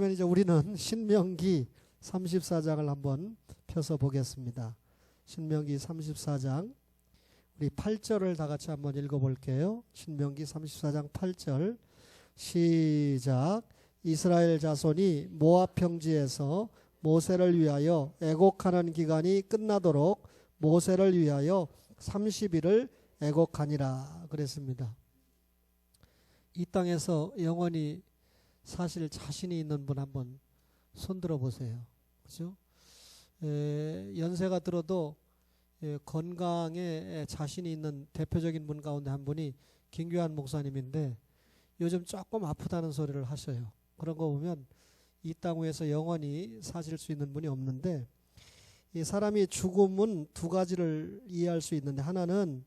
그러면 이제 우리는 신명기 34장을 한번 펴서 보겠습니다. 신명기 34장 우리 8절을 다 같이 한번 읽어볼게요. 신명기 34장 8절 시작. 이스라엘 자손이 모압 평지에서 모세를 위하여 애곡하는 기간이 끝나도록 모세를 위하여 30일을 애곡하니라 그랬습니다. 이 땅에서 영원히 사실 자신이 있는 분 한번 손들어 보세요. 그죠? 연세가 들어도 건강에 자신이 있는 대표적인 분 가운데 한 분이 김규환 목사님인데 요즘 조금 아프다는 소리를 하셔요. 그런 거 보면 이 땅 위에서 영원히 사실 수 있는 분이 없는데, 이 사람이 죽음은 두 가지를 이해할 수 있는데, 하나는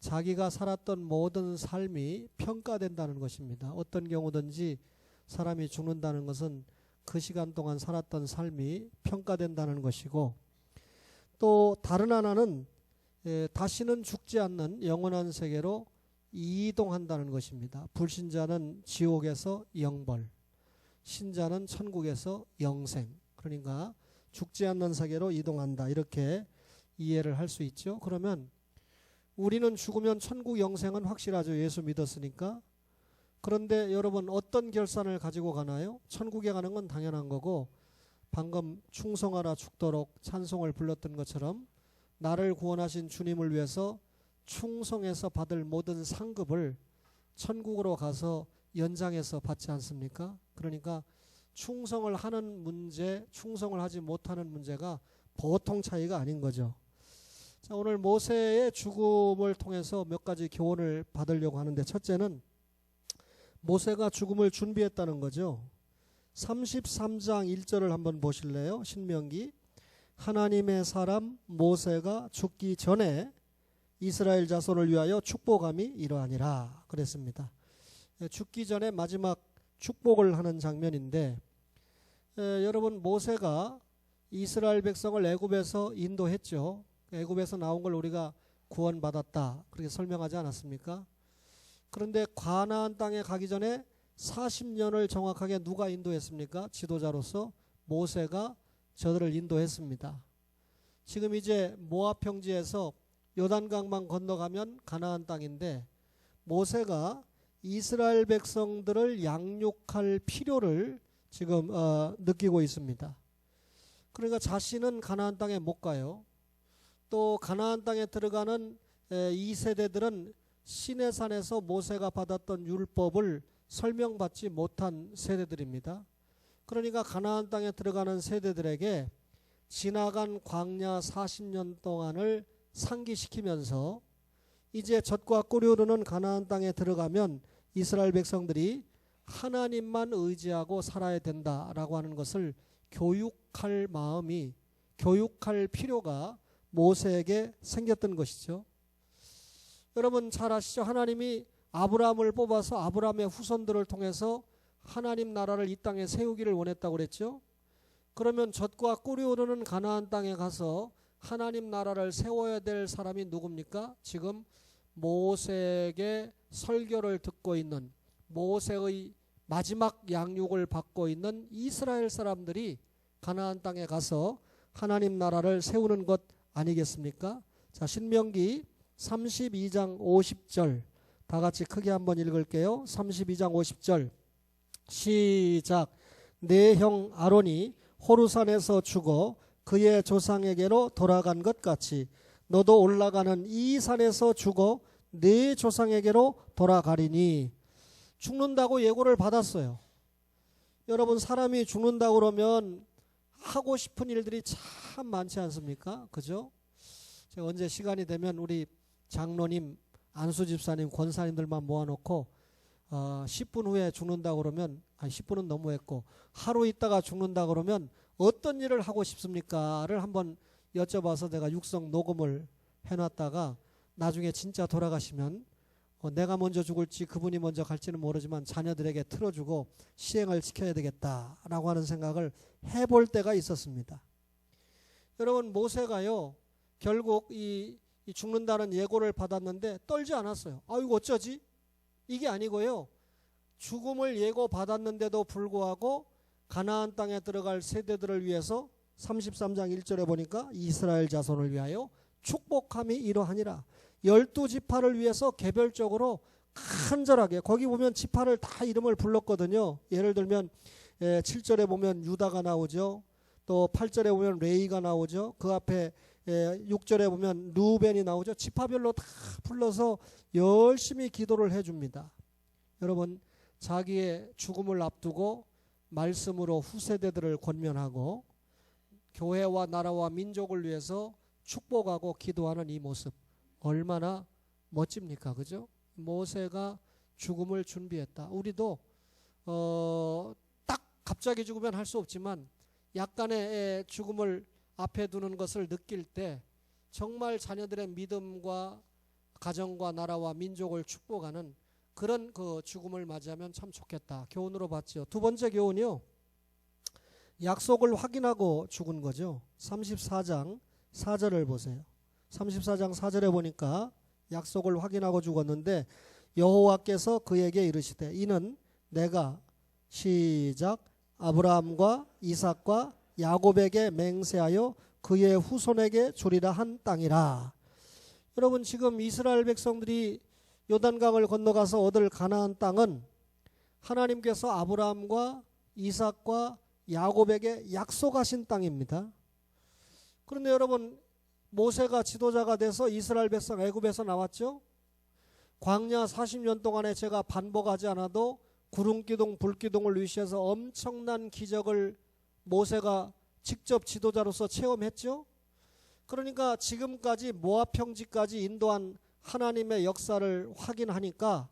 자기가 살았던 모든 삶이 평가된다는 것입니다. 어떤 경우든지 사람이 죽는다는 것은 그 시간 동안 살았던 삶이 평가된다는 것이고, 또 다른 하나는 다시는 죽지 않는 영원한 세계로 이동한다는 것입니다. 불신자는 지옥에서 영벌, 신자는 천국에서 영생, 그러니까 죽지 않는 세계로 이동한다, 이렇게 이해를 할 수 있죠. 그러면 우리는 죽으면 천국 영생은 확실하죠. 예수 믿었으니까. 그런데 여러분, 어떤 결산을 가지고 가나요? 천국에 가는 건 당연한 거고, 방금 충성하라 죽도록 찬송을 불렀던 것처럼 나를 구원하신 주님을 위해서 충성해서 받을 모든 상급을 천국으로 가서 연장해서 받지 않습니까? 그러니까 충성을 하는 문제, 충성을 하지 못하는 문제가 보통 차이가 아닌 거죠. 자, 오늘 모세의 죽음을 통해서 몇 가지 교훈을 받으려고 하는데, 첫째는 모세가 죽음을 준비했다는 거죠. 33장 1절을 한번 보실래요? 신명기. 하나님의 사람 모세가 죽기 전에 이스라엘 자손을 위하여 축복함이 이러하니라 그랬습니다. 죽기 전에 마지막 축복을 하는 장면인데, 여러분, 모세가 이스라엘 백성을 애굽에서 인도했죠. 애굽에서 나온 걸 우리가 구원받았다, 그렇게 설명하지 않았습니까? 그런데 가나안 땅에 가기 전에 40년을 정확하게 누가 인도했습니까? 지도자로서 모세가 저들을 인도했습니다. 지금 이제 모압 평지에서 요단강만 건너가면 가나안 땅인데, 모세가 이스라엘 백성들을 양육할 필요를 지금 느끼고 있습니다. 그러니까 자신은 가나안 땅에 못 가요. 또 가나안 땅에 들어가는 2세대들은 시내산에서 모세가 받았던 율법을 설명받지 못한 세대들입니다. 그러니까 가나안 땅에 들어가는 세대들에게 지나간 광야 40년 동안을 상기시키면서 이제 젖과 꿀이 흐르는 가나안 땅에 들어가면 이스라엘 백성들이 하나님만 의지하고 살아야 된다라고 하는 것을 교육할 마음이, 교육할 필요가 모세에게 생겼던 것이죠. 여러분 잘 아시죠? 하나님이 아브라함을 뽑아서 아브라함의 후손들을 통해서 하나님 나라를 이 땅에 세우기를 원했다고 그랬죠. 그러면 젖과 꿀이 흐르는 가나안 땅에 가서 하나님 나라를 세워야 될 사람이 누굽니까? 지금 모세에게 설교를 듣고 있는, 모세의 마지막 양육을 받고 있는 이스라엘 사람들이 가나안 땅에 가서 하나님 나라를 세우는 것 아니겠습니까? 자, 신명기 32장 50절 다 같이 크게 한번 읽을게요. 32장 50절 시작. 내 형 아론이 호르산에서 죽어 그의 조상에게로 돌아간 것 같이 너도 올라가는 이 산에서 죽어 내 조상에게로 돌아가리니. 죽는다고 예고를 받았어요. 여러분, 사람이 죽는다고 그러면 하고 싶은 일들이 참 많지 않습니까? 그죠? 제가 언제 시간이 되면 우리 장로님, 안수 집사님, 권사님들만 모아놓고 10분 후에 죽는다고 그러면, 10분은 너무했고, 하루 있다가 죽는다고 그러면 어떤 일을 하고 싶습니까?를 한번 여쭤봐서 내가 육성 녹음을 해놨다가 나중에 진짜 돌아가시면 내가 먼저 죽을지 그분이 먼저 갈지는 모르지만 자녀들에게 틀어주고 시행을 시켜야 되겠다라고 하는 생각을 해볼 때가 있었습니다. 여러분, 모세가요 결국 이 죽는다는 예고를 받았는데 떨지 않았어요. 이거 어쩌지? 이게 아니고요, 죽음을 예고받았는데도 불구하고 가나안 땅에 들어갈 세대들을 위해서 33장 1절에 보니까 이스라엘 자손을 위하여 축복함이 이러하니라. 12지파를 위해서 개별적으로 간절하게, 거기 보면 지파를 다 이름을 불렀거든요. 예를 들면 7절에 보면 유다가 나오죠. 또 8절에 보면 레이가 나오죠. 그 앞에 6절에 보면 루벤이 나오죠. 지파별로 다 불러서 열심히 기도를 해줍니다. 여러분, 자기의 죽음을 앞두고 말씀으로 후세대들을 권면하고 교회와 나라와 민족을 위해서 축복하고 기도하는 이 모습 얼마나 멋집니까? 그죠? 모세가 죽음을 준비했다. 우리도 딱 갑자기 죽으면 할 수 없지만 약간의 죽음을 앞에 두는 것을 느낄 때 정말 자녀들의 믿음과 가정과 나라와 민족을 축복하는 그런 그 죽음을 맞이하면 참 좋겠다. 교훈으로 봤죠. 두 번째 교훈이요. 약속을 확인하고 죽은 거죠. 34장 4절을 보세요. 34장 4절에 보니까 약속을 확인하고 죽었는데 여호와께서 그에게 이르시되 이는 내가 시작 아브라함과 이삭과 야곱에게 맹세하여 그의 후손에게 주리라 한 땅이라. 여러분, 지금 이스라엘 백성들이 요단강을 건너가서 얻을 가나안 땅은 하나님께서 아브라함과 이삭과 야곱에게 약속하신 땅입니다. 그런데 여러분, 모세가 지도자가 돼서 이스라엘 백성 애굽에서 나왔죠. 광야 40년 동안에 제가 반복하지 않아도 구름기둥 불기둥을 위시해서 엄청난 기적을 모세가 직접 지도자로서 체험했죠. 그러니까 지금까지 모압 평지까지 인도한 하나님의 역사를 확인하니까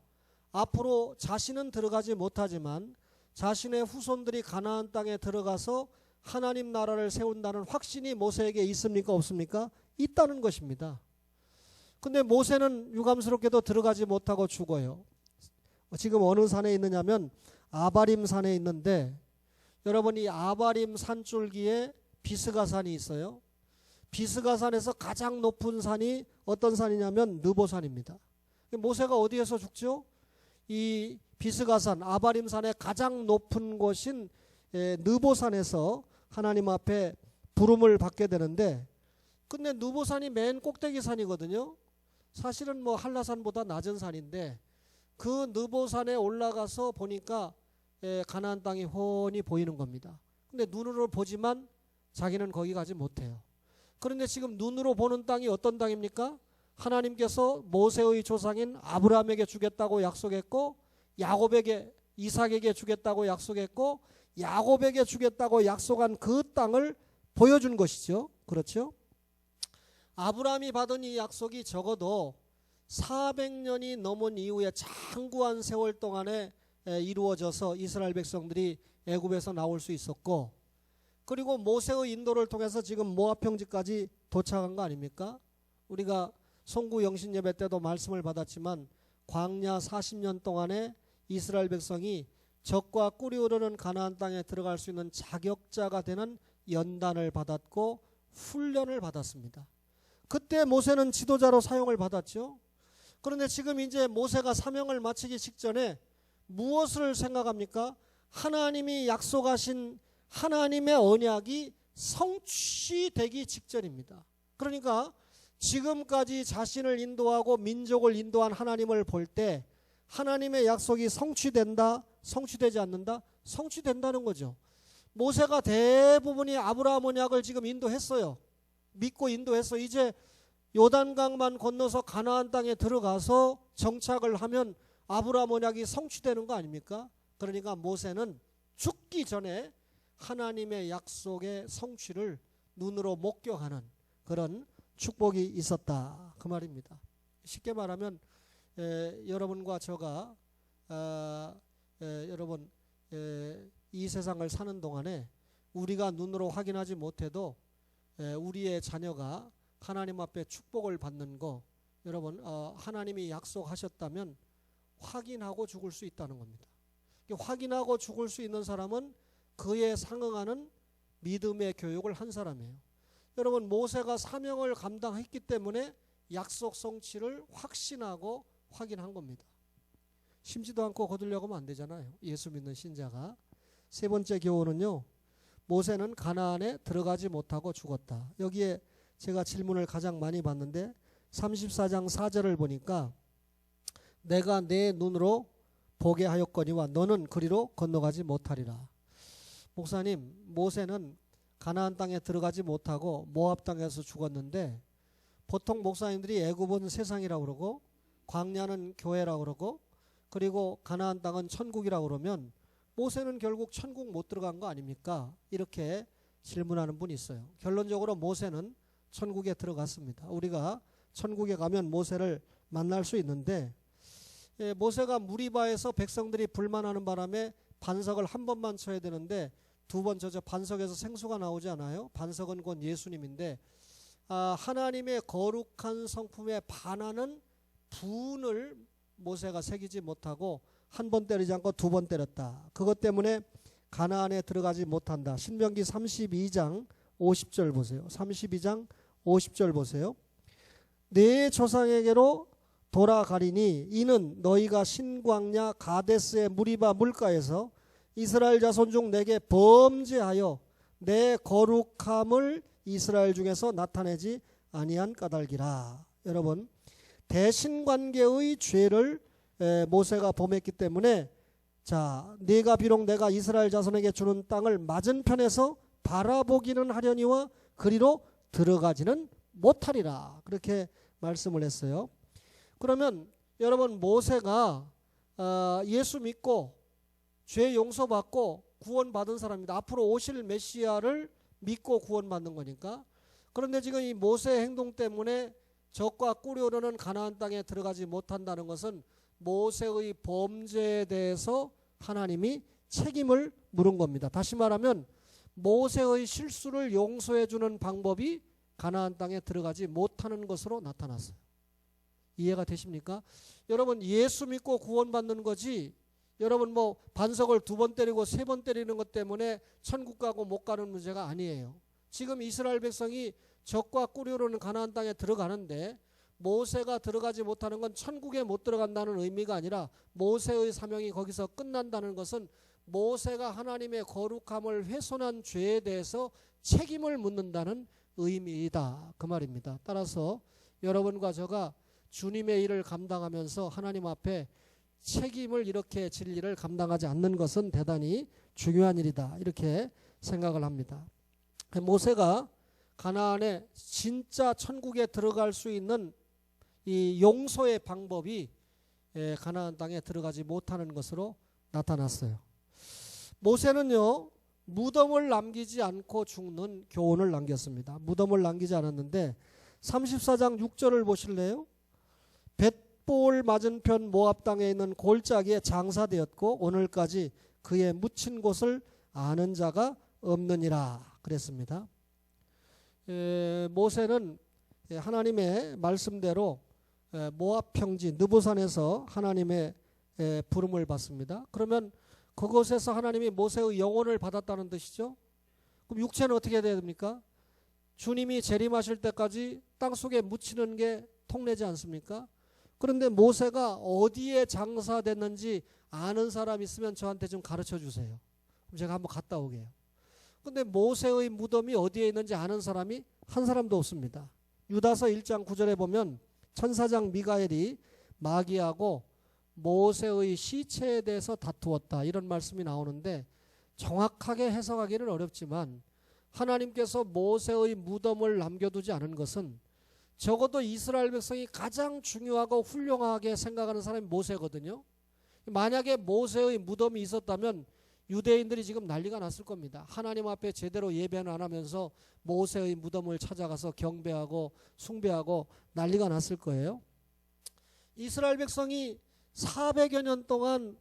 앞으로 자신은 들어가지 못하지만 자신의 후손들이 가나안 땅에 들어가서 하나님 나라를 세운다는 확신이 모세에게 있습니까? 없습니까? 있다는 것입니다. 근데 모세는 유감스럽게도 들어가지 못하고 죽어요. 지금 어느 산에 있느냐면 아바림 산에 있는데, 여러분, 이 아바림 산줄기에 비스가산이 있어요. 비스가산에서 가장 높은 산이 어떤 산이냐면 느보산입니다. 모세가 어디에서 죽죠? 이 비스가산 아바림산의 가장 높은 곳인 느보산에서 하나님 앞에 부름을 받게 되는데, 근데 느보산이 맨 꼭대기 산이거든요. 사실은 뭐 한라산보다 낮은 산인데 그 느보산에 올라가서 보니까 가나안 땅이 훤히 보이는 겁니다. 근데 눈으로 보지만 자기는 거기 가지 못해요. 그런데 지금 눈으로 보는 땅이 어떤 땅입니까? 하나님께서 모세의 조상인 아브라함에게 주겠다고 약속했고, 야곱에게, 이삭에게 주겠다고 약속했고, 야곱에게 주겠다고 약속한 그 땅을 보여준 것이죠. 그렇죠? 아브라함이 받은 이 약속이 적어도 400년이 넘은 이후에 장구한 세월 동안에 이루어져서 이스라엘 백성들이 애굽에서 나올 수 있었고, 그리고 모세의 인도를 통해서 지금 모압 평지까지 도착한 거 아닙니까? 우리가 송구 영신 예배 때도 말씀을 받았지만 광야 40년 동안에 이스라엘 백성이 적과 꿀이 흐르는 가나안 땅에 들어갈 수 있는 자격자가 되는 연단을 받았고 훈련을 받았습니다. 그때 모세는 지도자로 사용을 받았죠. 그런데 지금 이제 모세가 사명을 마치기 직전에 무엇을 생각합니까? 하나님이 약속하신 하나님의 언약이 성취되기 직전입니다. 그러니까 지금까지 자신을 인도하고 민족을 인도한 하나님을 볼 때 하나님의 약속이 성취된다, 성취되지 않는다? 성취된다는 거죠. 모세가 대부분이 아브라함 언약을 지금 인도했어요. 믿고 인도했어. 이제 요단강만 건너서 가나안 땅에 들어가서 정착을 하면 아브라함 언약이 성취되는 거 아닙니까? 그러니까 모세는 죽기 전에 하나님의 약속의 성취를 눈으로 목격하는 그런 축복이 있었다, 그 말입니다. 쉽게 말하면 여러분과 저가 여러분 이 세상을 사는 동안에 우리가 눈으로 확인하지 못해도 우리의 자녀가 하나님 앞에 축복을 받는 거, 여러분 하나님이 약속하셨다면 확인하고 죽을 수 있다는 겁니다. 확인하고 죽을 수 있는 사람은 그에 상응하는 믿음의 교육을 한 사람이에요. 여러분, 모세가 사명을 감당했기 때문에 약속 성취를 확신하고 확인한 겁니다. 심지도 않고 거두려고 하면 안 되잖아요. 예수 믿는 신자가 세 번째 교훈은요. 모세는 가나안에 들어가지 못하고 죽었다. 여기에 제가 질문을 가장 많이 받는데 34장 4절을 보니까 내가 내 눈으로 보게 하였거니와 너는 그리로 건너가지 못하리라. 목사님, 모세는 가나안 땅에 들어가지 못하고 모압 땅에서 죽었는데 보통 목사님들이 애굽은 세상이라고 그러고 광야는 교회라고 그러고 그리고 가나안 땅은 천국이라고 그러면 모세는 결국 천국 못 들어간 거 아닙니까? 이렇게 질문하는 분이 있어요. 결론적으로 모세는 천국에 들어갔습니다. 우리가 천국에 가면 모세를 만날 수 있는데 모세가 무리바에서 백성들이 불만하는 바람에 반석을 한 번만 쳐야 되는데 두 번 쳐서 반석에서 생수가 나오지 않아요? 반석은 곧 예수님인데 하나님의 거룩한 성품에 반하는 분을 모세가 새기지 못하고 한 번 때리지 않고 두 번 때렸다. 그것 때문에 가나안에 들어가지 못한다. 신명기 32장 50절 보세요. 32장 50절 보세요. 내 조상에게로 돌아가리니 이는 너희가 신광야 가데스의 무리바 물가에서 이스라엘 자손 중 내게 범죄하여 내 거룩함을 이스라엘 중에서 나타내지 아니한 까닭이라. 여러분, 대신관계의 죄를 모세가 범했기 때문에 자, 네가 비록 내가 이스라엘 자손에게 주는 땅을 맞은편에서 바라보기는 하려니와 그리로 들어가지는 못하리라. 그렇게 말씀을 했어요. 그러면 여러분, 모세가 예수 믿고 죄 용서받고 구원받은 사람입니다. 앞으로 오실 메시아를 믿고 구원받는 거니까. 그런데 지금 이 모세의 행동 때문에 적과 꿀이 오르는 가나안 땅에 들어가지 못한다는 것은 모세의 범죄에 대해서 하나님이 책임을 물은 겁니다. 다시 말하면 모세의 실수를 용서해 주는 방법이 가나안 땅에 들어가지 못하는 것으로 나타났어요. 이해가 되십니까? 여러분, 예수 믿고 구원받는 거지 여러분 뭐 반석을 두 번 때리고 세 번 때리는 것 때문에 천국 가고 못 가는 문제가 아니에요. 지금 이스라엘 백성이 적과 꿀이 오르는 가나안 땅에 들어가는데 모세가 들어가지 못하는 건 천국에 못 들어간다는 의미가 아니라 모세의 사명이 거기서 끝난다는 것은 모세가 하나님의 거룩함을 훼손한 죄에 대해서 책임을 묻는다는 의미이다. 그 말입니다. 따라서 여러분과 저가 주님의 일을 감당하면서 하나님 앞에 책임을 이렇게 진리를 감당하지 않는 것은 대단히 중요한 일이다. 이렇게 생각을 합니다. 모세가 가나안에 진짜 천국에 들어갈 수 있는 이 용서의 방법이 가나안 땅에 들어가지 못하는 것으로 나타났어요. 모세는요, 무덤을 남기지 않고 죽는 교훈을 남겼습니다. 무덤을 남기지 않았는데 34장 6절을 보실래요? 벳볼 맞은편 모압 땅에 있는 골짜기에 장사되었고 오늘까지 그의 묻힌 곳을 아는 자가 없느니라 그랬습니다. 모세는 하나님의 말씀대로 모압 평지 느보산에서 하나님의 부름을 받습니다. 그러면 그곳에서 하나님이 모세의 영혼을 받았다는 뜻이죠. 그럼 육체는 어떻게 해야 됩니까? 주님이 재림하실 때까지 땅속에 묻히는 게 통내지 않습니까? 그런데 모세가 어디에 장사됐는지 아는 사람 있으면 저한테 좀 가르쳐 주세요. 그럼 제가 한번 갔다 오게요. 그런데 모세의 무덤이 어디에 있는지 아는 사람이 한 사람도 없습니다. 유다서 1장 9절에 보면 천사장 미가엘이 마귀하고 모세의 시체에 대해서 다투었다 이런 말씀이 나오는데 정확하게 해석하기는 어렵지만 하나님께서 모세의 무덤을 남겨두지 않은 것은 적어도 이스라엘 백성이 가장 중요하고 훌륭하게 생각하는 사람이 모세거든요. 만약에 모세의 무덤이 있었다면 유대인들이 지금 난리가 났을 겁니다. 하나님 앞에 제대로 예배는 안 하면서 모세의 무덤을 찾아가서 경배하고 숭배하고 난리가 났을 거예요. 이스라엘 백성이 400여 년 동안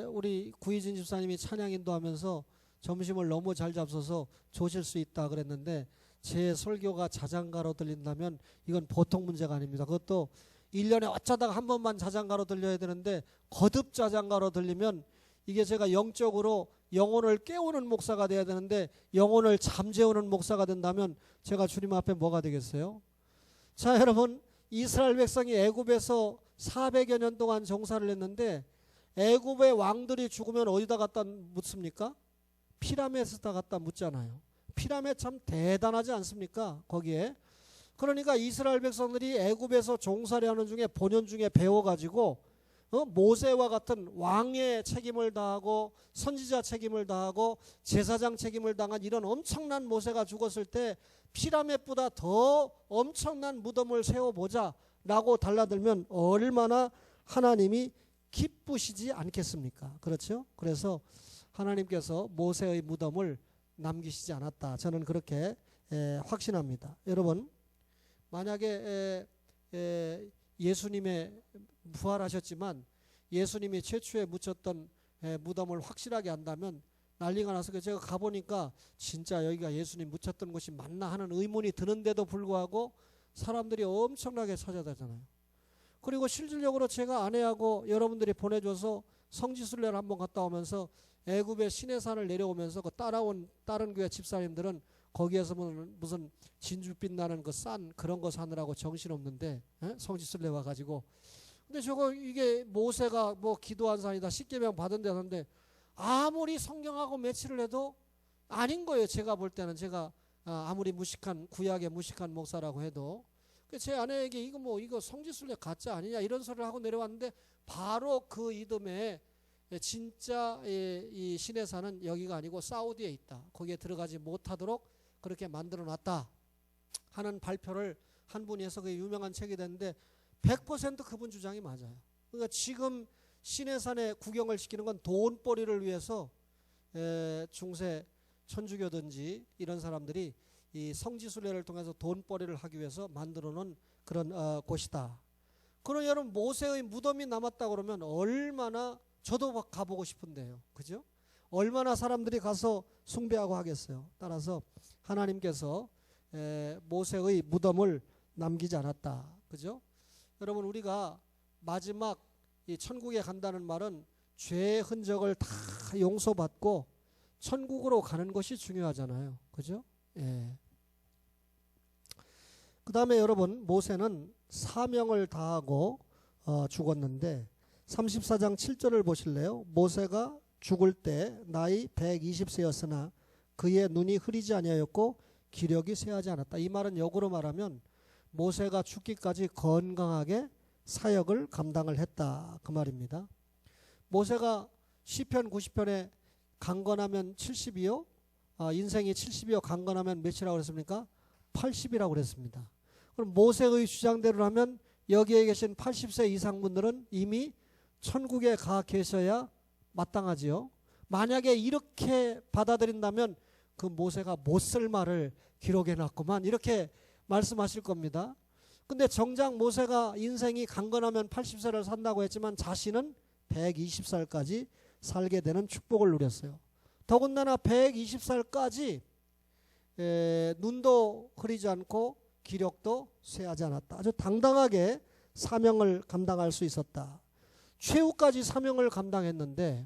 우리 구희진 집사님이 찬양 인도하면서 점심을 너무 잘 잡숴서 조실 수 있다 그랬는데 제 설교가 자장가로 들린다면 이건 보통 문제가 아닙니다. 그것도 1년에 어쩌다가 한 번만 자장가로 들려야 되는데 거듭 자장가로 들리면 이게 제가 영적으로 영혼을 깨우는 목사가 돼야 되는데 영혼을 잠재우는 목사가 된다면 제가 주님 앞에 뭐가 되겠어요? 자, 여러분, 이스라엘 백성이 애굽에서 400여 년 동안 종사를 했는데 애굽의 왕들이 죽으면 어디다 갖다 묻습니까? 피라미드에다 갖다 묻잖아요. 피라미드 참 대단하지 않습니까? 거기에. 그러니까 이스라엘 백성들이 애굽에서 종살이 하는 중에 본연 중에 배워가지고 모세와 같은 왕의 책임을 다하고 선지자 책임을 다하고 제사장 책임을 당한 이런 엄청난 모세가 죽었을 때 피라미드보다 더 엄청난 무덤을 세워보자 라고 달라들면 얼마나 하나님이 기쁘시지 않겠습니까? 그렇죠? 그래서 하나님께서 모세의 무덤을 남기시지 않았다. 저는 그렇게 확신합니다. 여러분, 만약에 예수님의 부활하셨지만 예수님이 최초에 묻혔던 무덤을 확실하게 안다면 난리가 나서 제가 가보니까 진짜 여기가 예수님 묻혔던 곳이 맞나 하는 의문이 드는데도 불구하고 사람들이 엄청나게 찾아다잖아요. 그리고 실질적으로 제가 아내하고 여러분들이 보내줘서 성지순례를 한번 갔다 오면서 애굽의 시내산을 내려오면서 그 따라온 다른 교회 집사님들은 거기에서 무슨 진주빛 나는 그 산 그런 거 사느라고 정신없는데 성지순례 와가지고 근데 저거 이게 모세가 뭐 기도한 산이다 십계명 받은 데는데 아무리 성경하고 매치를 해도 아닌 거예요. 제가 볼 때는 제가 아무리 무식한 구약의 무식한 목사라고 해도 제 아내에게 이거 성지순례 가짜 아니냐 이런 소리를 하고 내려왔는데 바로 그 이듬해 진짜 이 시내산은 여기가 아니고 사우디에 있다. 거기에 들어가지 못하도록 그렇게 만들어 놨다 하는 발표를 한 분이 해서 그게 유명한 책이 됐는데 100% 그분 주장이 맞아요. 그러니까 지금 시내산에 구경을 시키는 건 돈벌이를 위해서 중세 천주교든지 이런 사람들이 이 성지순례를 통해서 돈벌이를 하기 위해서 만들어 놓은 그런 곳이다. 그럼 여러분 모세의 무덤이 남았다 그러면 얼마나 저도 가보고 싶은데요. 그죠? 얼마나 사람들이 가서 숭배하고 하겠어요. 따라서 하나님께서 모세의 무덤을 남기지 않았다. 그죠? 여러분 우리가 마지막 이 천국에 간다는 말은 죄의 흔적을 다 용서받고 천국으로 가는 것이 중요하잖아요. 그죠? 예. 그 다음에 여러분 모세는 사명을 다하고 죽었는데 34장 7절을 보실래요? 모세가 죽을 때 나이 120세였으나 그의 눈이 흐리지 아니하였고 기력이 쇠하지 않았다. 이 말은 역으로 말하면 모세가 죽기까지 건강하게 사역을 감당을 했다. 그 말입니다. 모세가 시편 90편에 강건하면 70이요? 인생이 70이요 강건하면 몇이라고 그랬습니까? 80이라고 그랬습니다. 그럼 모세의 주장대로라면 여기에 계신 80세 이상 분들은 이미 천국에 가 계셔야 마땅하지요. 만약에 이렇게 받아들인다면 그 모세가 못 쓸 말을 기록해 놨구만 이렇게 말씀하실 겁니다. 근데 정작 모세가 인생이 강건하면 80세를 산다고 했지만 자신은 120살까지 살게 되는 축복을 누렸어요. 더군다나 120살까지 눈도 흐리지 않고 기력도 쇠하지 않았다. 아주 당당하게 사명을 감당할 수 있었다. 최후까지 사명을 감당했는데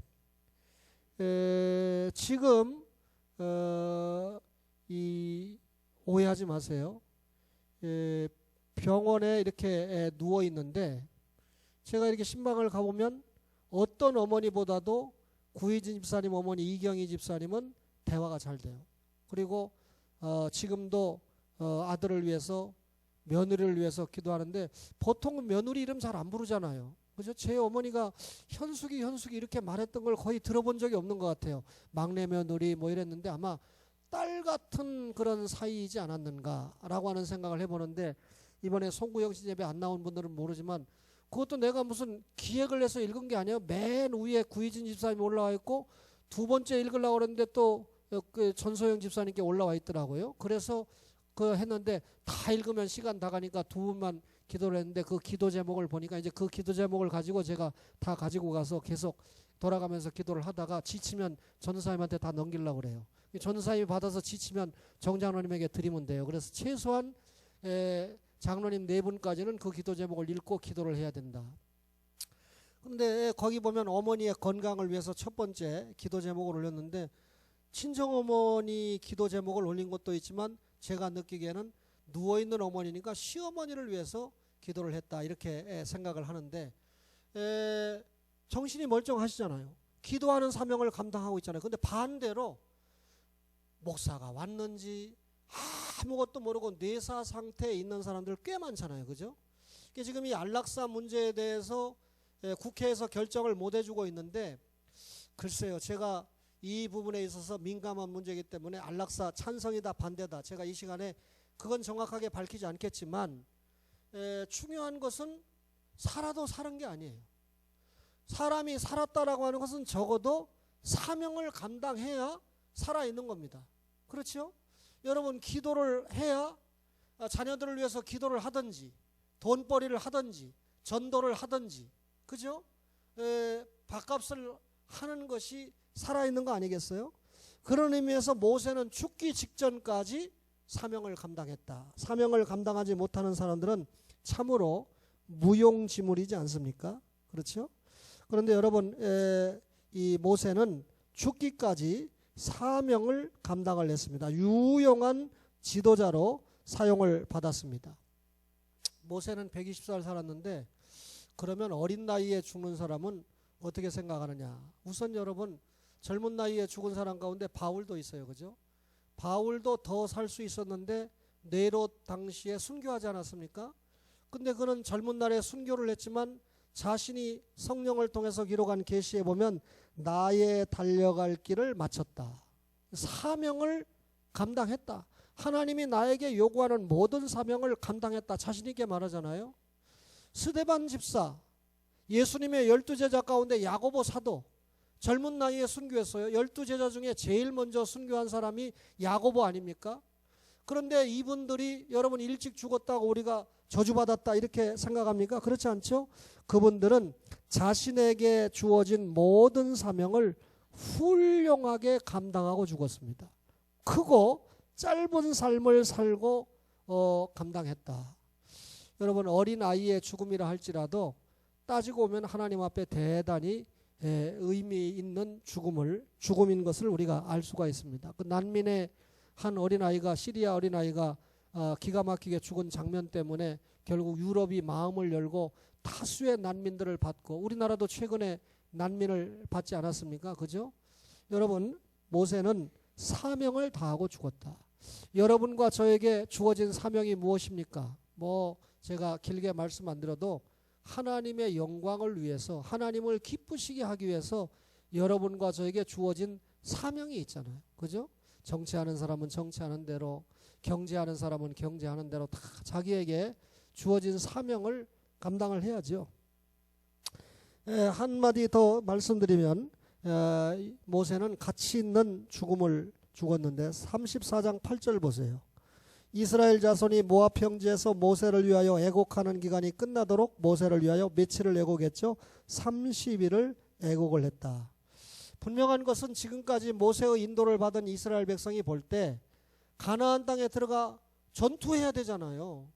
지금 오해하지 마세요. 병원에 이렇게 누워 있는데 제가 이렇게 신방을 가보면 어떤 어머니보다도 구희진 집사님 어머니 이경희 집사님은 대화가 잘 돼요. 그리고 지금도 아들을 위해서 며느리를 위해서 기도하는데 보통은 며느리 이름 잘 안 부르잖아요. 그죠? 제 어머니가 현숙이 이렇게 말했던 걸 거의 들어본 적이 없는 것 같아요. 막내 며느리 뭐 이랬는데 아마 딸 같은 그런 사이이지 않았는가라고 하는 생각을 해보는데 이번에 송구영 씨 예배 안 나온 분들은 모르지만 그것도 내가 무슨 기획을 해서 읽은 게 아니에요. 맨 위에 구희진 집사님이 올라와 있고 두 번째 읽으려고 그랬는데 또 그 전소영 집사님께 올라와 있더라고요. 그래서 그 했는데 다 읽으면 시간 다 가니까 두 분만 기도를 했는데 그 기도 제목을 보니까 이제 그 기도 제목을 가지고 제가 다 가지고 가서 계속 돌아가면서 기도를 하다가 지치면 전사님한테 다 넘기려고 그래요. 전사님이 받아서 지치면 정장로님에게 드리면 돼요. 그래서 최소한 장로님 4분까지는 그 기도 제목을 읽고 기도를 해야 된다. 근데 거기 보면 어머니의 건강을 위해서 첫 번째 기도 제목을 올렸는데 친정어머니 기도 제목을 올린 것도 있지만 제가 느끼기에는 누워있는 어머니니까 시어머니를 위해서 기도를 했다 이렇게 생각을 하는데 정신이 멀쩡하시잖아요. 기도하는 사명을 감당하고 있잖아요. 근데 반대로 목사가 왔는지 아무것도 모르고 뇌사 상태에 있는 사람들 꽤 많잖아요. 그죠? 지금 이 안락사 문제에 대해서 국회에서 결정을 못 해주고 있는데, 글쎄요, 제가 이 부분에 있어서 민감한 문제이기 때문에 안락사 찬성이다 반대다 제가 이 시간에 그건 정확하게 밝히지 않겠지만, 중요한 것은 살아도 사는 게 아니에요. 사람이 살았다라고 하는 것은 적어도 사명을 감당해야 살아있는 겁니다. 그렇죠? 여러분, 기도를 해야 자녀들을 위해서 기도를 하든지 돈벌이를 하든지 전도를 하든지, 그죠? 밥값을 하는 것이 살아있는 거 아니겠어요? 그런 의미에서 모세는 죽기 직전까지 사명을 감당했다. 사명을 감당하지 못하는 사람들은 참으로 무용지물이지 않습니까? 그렇죠? 그런데 여러분, 이 모세는 죽기까지 사명을 감당을 했습니다. 유용한 지도자로 사용을 받았습니다. 모세는 120살 살았는데, 그러면 어린 나이에 죽는 사람은 어떻게 생각하느냐? 우선 여러분, 젊은 나이에 죽은 사람 가운데 바울도 있어요. 그죠? 바울도 더 살 수 있었는데 네로 당시에 순교하지 않았습니까? 근데 그는 젊은 날에 순교를 했지만 자신이 성령을 통해서 기록한 계시에 보면 나의 달려갈 길을 마쳤다. 사명을 감당했다. 하나님이 나에게 요구하는 모든 사명을 감당했다. 자신 있게 말하잖아요. 스데반 집사, 예수님의 12제자 가운데 야고보 사도, 젊은 나이에 순교했어요. 12제자 중에 제일 먼저 순교한 사람이 야고보 아닙니까? 그런데 이분들이 여러분 일찍 죽었다고 우리가 저주받았다 이렇게 생각합니까? 그렇지 않죠? 그분들은 자신에게 주어진 모든 사명을 훌륭하게 감당하고 죽었습니다. 크고 짧은 삶을 살고 감당했다. 여러분, 어린아이의 죽음이라 할지라도 따지고 보면 하나님 앞에 대단히 의미 있는 죽음인 것을 우리가 알 수가 있습니다. 그 난민의 한 어린아이가, 시리아 어린아이가 기가 막히게 죽은 장면 때문에 결국 유럽이 마음을 열고 다수의 난민들을 받고, 우리나라도 최근에 난민을 받지 않았습니까? 그죠? 여러분, 모세는 사명을 다하고 죽었다. 여러분과 저에게 주어진 사명이 무엇입니까? 제가 길게 말씀 안 드려도 하나님의 영광을 위해서, 하나님을 기쁘시게 하기 위해서 여러분과 저에게 주어진 사명이 있잖아요. 그죠? 정치하는 사람은 정치하는 대로, 경제하는 사람은 경제하는 대로 다 자기에게 주어진 사명을 감당을 해야죠. 한마디 더 말씀드리면, 모세는 가치 있는 죽음을 죽었는데 34장 8절 보세요. 이스라엘 자손이 모압 평지에서 모세를 위하여 애곡하는 기간이 끝나도록 모세를 위하여 며칠을 애곡했죠? 30일을 애곡을 했다. 분명한 것은 지금까지 모세의 인도를 받은 이스라엘 백성이 볼 때 가나안 땅에 들어가 전투해야 되잖아요.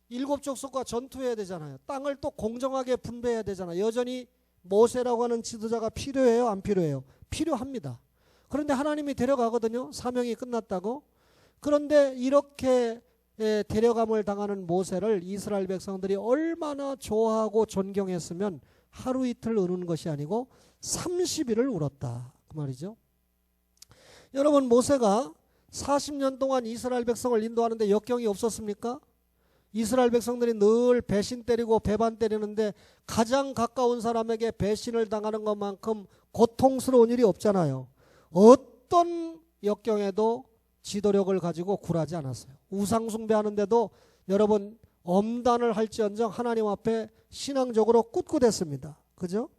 7족속과 전투해야 되잖아요. 땅을 또 공정하게 분배해야 되잖아요. 여전히 모세라고 하는 지도자가 필요해요? 안 필요해요? 필요합니다. 그런데 하나님이 데려가거든요. 사명이 끝났다고. 그런데 이렇게 데려감을 당하는 모세를 이스라엘 백성들이 얼마나 좋아하고 존경했으면 하루 이틀 우는 것이 아니고 30일을 울었다. 그 말이죠. 여러분, 모세가 40년 동안 이스라엘 백성을 인도하는데 역경이 없었습니까? 이스라엘 백성들이 늘 배신 때리고 배반 때리는데 가장 가까운 사람에게 배신을 당하는 것만큼 고통스러운 일이 없잖아요. 어떤 역경에도 지도력을 가지고 굴하지 않았어요. 우상 숭배하는데도 여러분 엄단을 할지언정 하나님 앞에 신앙적으로 꿋꿋했습니다. 그죠?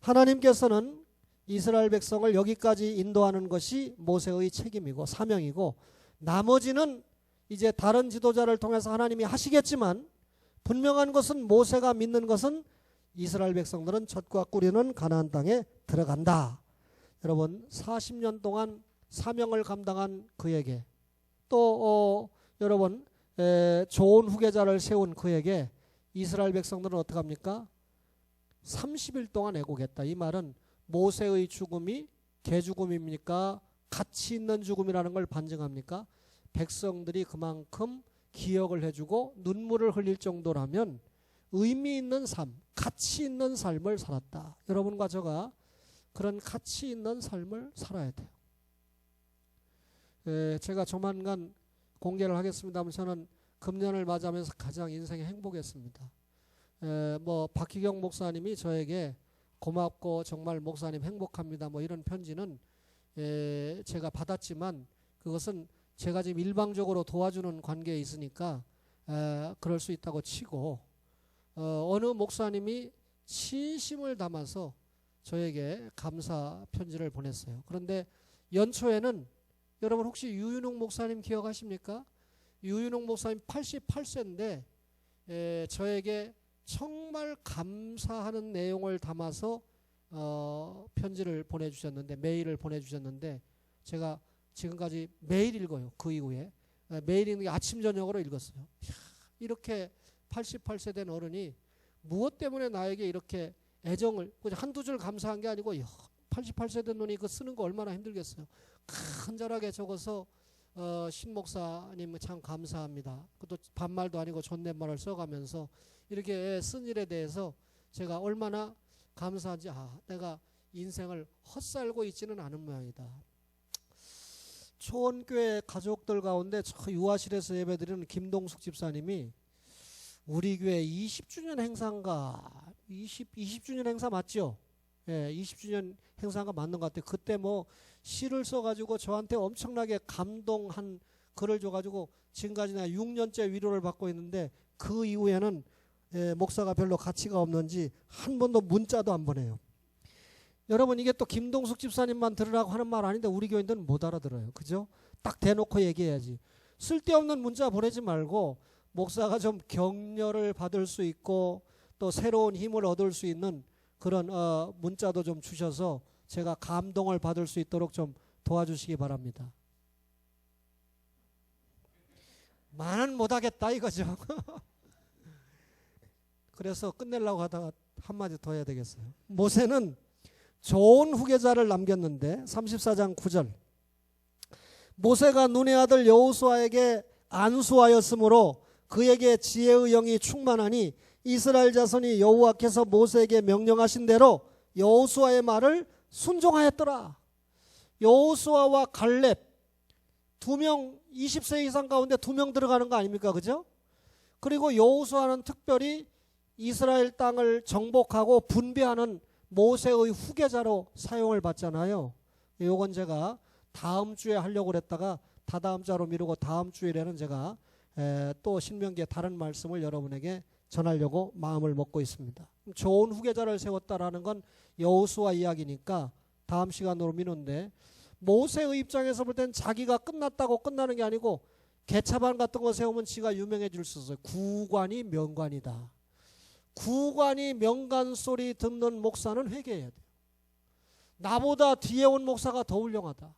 하나님께서는 이스라엘 백성을 여기까지 인도하는 것이 모세의 책임이고 사명이고, 나머지는 이제 다른 지도자를 통해서 하나님이 하시겠지만, 분명한 것은 모세가 믿는 것은 이스라엘 백성들은 젖과 꿀이는 가나안 땅에 들어간다. 여러분, 40년 동안 사명을 감당한 그에게, 또 여러분 좋은 후계자를 세운 그에게 이스라엘 백성들은 어떻게 합니까? 30일 동안 애곡했다. 이 말은 모세의 죽음이 개죽음입니까? 가치 있는 죽음이라는 걸 반증합니까? 백성들이 그만큼 기억을 해주고 눈물을 흘릴 정도라면 의미 있는 삶, 가치 있는 삶을 살았다. 여러분과 저가 그런 가치 있는 삶을 살아야 돼요. 제가 조만간 공개를 하겠습니다만 저는 금년을 맞이하면서 가장 인생에 행복했습니다. 뭐 박희경 목사님이 저에게 고맙고 정말 목사님 행복합니다 뭐 이런 편지는 제가 받았지만 그것은 제가 지금 일방적으로 도와주는 관계에 있으니까 그럴 수 있다고 치고 어느 목사님이 진심을 담아서 저에게 감사 편지를 보냈어요. 그런데 연초에는 여러분 혹시 유윤홍 목사님 기억하십니까? 유윤홍 목사님 88세인데 저에게 정말 감사하는 내용을 담아서 편지를 보내주셨는데 메일을 보내주셨는데 제가 지금까지 매일 읽어요. 그 이후에 매일 읽는 게 아침 저녁으로 읽었어요. 이렇게 88세 된 어른이 무엇 때문에 나에게 이렇게 애정을 한두 줄 감사한 게 아니고 88세 된 놈이 그 쓰는 거 얼마나 힘들겠어요. 간절하게 적어서 신 목사님 참 감사합니다. 그것도 반말도 아니고 존댓말을 써가면서 이렇게 쓴 일에 대해서 제가 얼마나 감사한지 내가 인생을 헛살고 있지는 않은 모양이다. 초원교회 가족들 가운데 저 유아실에서 예배드리는 김동숙 집사님이 우리 교회 20주년 행사인가 20주년 행사 맞죠? 예, 20주년 행사가 맞는 것 같아요. 그때 뭐 시를 써가지고 저한테 엄청나게 감동한 글을 줘가지고 지금까지 내가 6년째 위로를 받고 있는데 그 이후에는 목사가 별로 가치가 없는지 한 번도 문자도 안 보내요. 여러분 이게 또 김동숙 집사님만 들으라고 하는 말 아닌데 우리 교인들은 못 알아들어요. 그죠? 딱 대놓고 얘기해야지. 쓸데없는 문자 보내지 말고 목사가 좀 격려를 받을 수 있고 또 새로운 힘을 얻을 수 있는 그런 문자도 좀 주셔서 제가 감동을 받을 수 있도록 좀 도와주시기 바랍니다. 많은 못하겠다 이거죠. 그래서 끝내려고 하다가 한마디 더 해야 되겠어요. 모세는 좋은 후계자를 남겼는데 34장 9절 모세가 눈의 아들 여호수아에게 안수하였으므로 그에게 지혜의 영이 충만하니 이스라엘 자손이 여호와께서 모세에게 명령하신 대로 여호수아의 말을 순종하였더라. 여호수아와 갈렙 2명 20세 이상 가운데 2명 들어가는 거 아닙니까? 그죠? 그리고 여호수아는 특별히 이스라엘 땅을 정복하고 분배하는 모세의 후계자로 사용을 받잖아요. 요건 제가 다음 주에 하려고 그랬다가 다다음 주로 미루고 다음 주일에는 제가 또 신명기의 다른 말씀을 여러분에게 전하려고 마음을 먹고 있습니다. 좋은 후계자를 세웠다라는 건 여호수아 이야기니까 다음 시간으로 미루는데 모세의 입장에서 볼 땐 자기가 끝났다고 끝나는 게 아니고 개차반 같은 거 세우면 지가 유명해질 수 있어요. 구관이 명관이다. 구관이 명관 소리 듣는 목사는 회개해야 돼요. 나보다 뒤에 온 목사가 더 훌륭하다.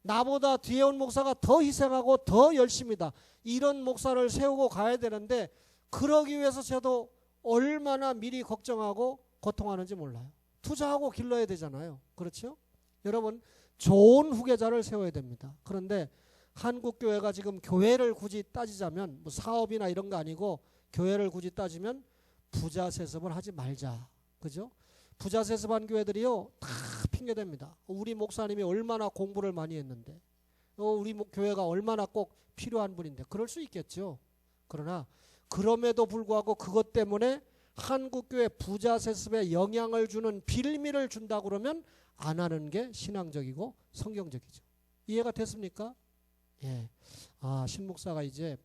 나보다 뒤에 온 목사가 더 희생하고 더 열심이다. 이런 목사를 세우고 가야 되는데 그러기 위해서 저도 얼마나 미리 걱정하고 고통하는지 몰라요. 투자하고 길러야 되잖아요. 그렇죠? 여러분 좋은 후계자를 세워야 됩니다. 그런데 한국교회가 지금 교회를 굳이 따지자면 뭐 사업이나 이런 거 아니고 교회를 굳이 따지면 부자 세습을 하지 말자. 그죠? 부자 세습한 교회들이요 다 핑계댑니다. 우리 목사님이 얼마나 공부를 많이 했는데 우리 교회가 얼마나 꼭 필요한 분인데 그럴 수 있겠죠. 그러나 그럼에도 불구하고 그것 때문에 한국교회 부자 세습에 영향을 주는 빌미를 준다 그러면 안 하는 게 신앙적이고 성경적이죠. 이해가 됐습니까? 예. 신목사가 이제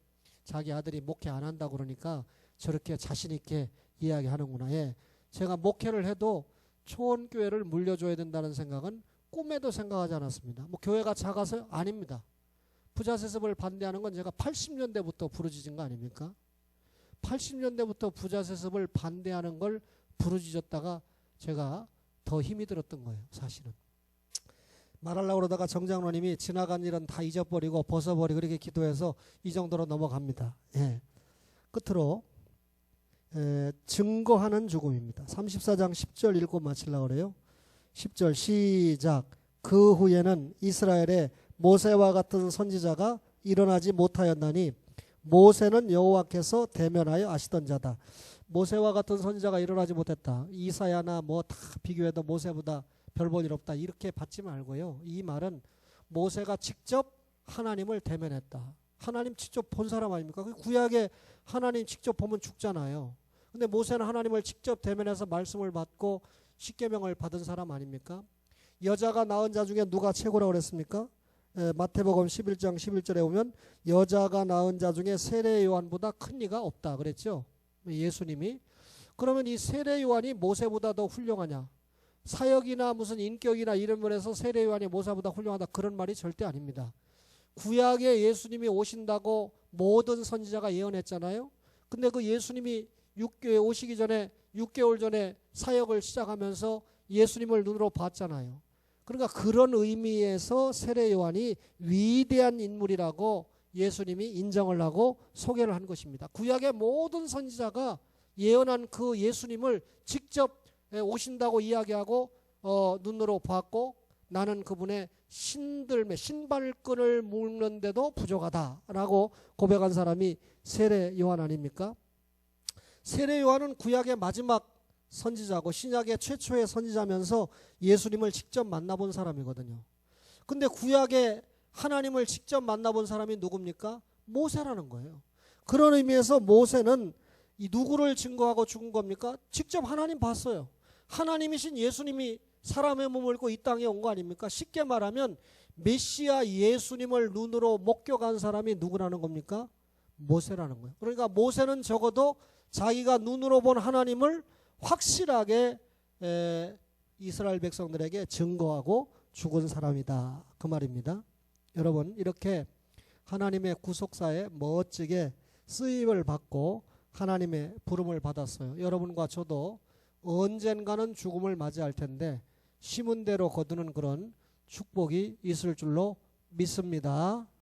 자기 아들이 목회 안 한다 그러니까 저렇게 자신 있게 이야기하는구나. 예. 제가 목회를 해도 초원교회를 물려줘야 된다는 생각은 꿈에도 생각하지 않았습니다. 뭐 교회가 작아서 아닙니다. 부자 세습을 반대하는 건 제가 80년대부터 부르짖은 거 아닙니까? 80년대부터 부자 세습을 반대하는 걸 부르짖었다가 제가 더 힘이 들었던 거예요. 사실은. 말하려고 그러다가 정장로님이 지나간 일은 다 잊어버리고 벗어버리고 그렇게 기도해서 이 정도로 넘어갑니다. 예. 끝으로 증거하는 죽음입니다. 34장 10절 읽고 마치려고 그래요. 10절 시작. 그 후에는 이스라엘에 모세와 같은 선지자가 일어나지 못하였나니 모세는 여호와께서 대면하여 아시던 자다. 모세와 같은 선지자가 일어나지 못했다. 이사야나 뭐 다 비교해도 모세보다 별 볼 일 없다. 이렇게 받지 말고요. 이 말은 모세가 직접 하나님을 대면했다. 하나님 직접 본 사람 아닙니까? 그 구약에 하나님 직접 보면 죽잖아요. 근데 모세는 하나님을 직접 대면해서 말씀을 받고 십계명을 받은 사람 아닙니까? 여자가 낳은 자 중에 누가 최고라고 그랬습니까? 마태복음 11장 11절에 보면 여자가 낳은 자 중에 세례 요한보다 큰 이가 없다 그랬죠. 예수님이. 그러면 이 세례 요한이 모세보다 더 훌륭하냐? 사역이나 무슨 인격이나 이런 면에서 세례 요한이 모세보다 훌륭하다 그런 말이 절대 아닙니다. 구약에 예수님이 오신다고 모든 선지자가 예언했잖아요. 근데 그 예수님이 오시기 전에 6개월 전에 사역을 시작하면서 예수님을 눈으로 봤잖아요. 그러니까 그런 의미에서 세례 요한이 위대한 인물이라고 예수님이 인정을 하고 소개를 한 것입니다. 구약의 모든 선지자가 예언한 그 예수님을 직접 오신다고 이야기하고 눈으로 봤고 나는 그분의 신발끈을 묶는데도 부족하다라고 고백한 사람이 세례 요한 아닙니까? 세례 요한은 구약의 마지막 선지자고 신약의 최초의 선지자면서 예수님을 직접 만나본 사람이거든요. 근데 구약에 하나님을 직접 만나본 사람이 누굽니까? 모세라는 거예요. 그런 의미에서 모세는 이 누구를 증거하고 죽은 겁니까? 직접 하나님 봤어요. 하나님이신 예수님이 사람의 몸을 입고 이 땅에 온 거 아닙니까? 쉽게 말하면 메시아 예수님을 눈으로 목격한 사람이 누구라는 겁니까? 모세라는 거예요. 그러니까 모세는 적어도 자기가 눈으로 본 하나님을 확실하게 이스라엘 백성들에게 증거하고 죽은 사람이다. 그 말입니다. 여러분 이렇게 하나님의 구속사에 멋지게 쓰임을 받고 하나님의 부름을 받았어요. 여러분과 저도 언젠가는 죽음을 맞이할 텐데 심은 대로 거두는 그런 축복이 있을 줄로 믿습니다.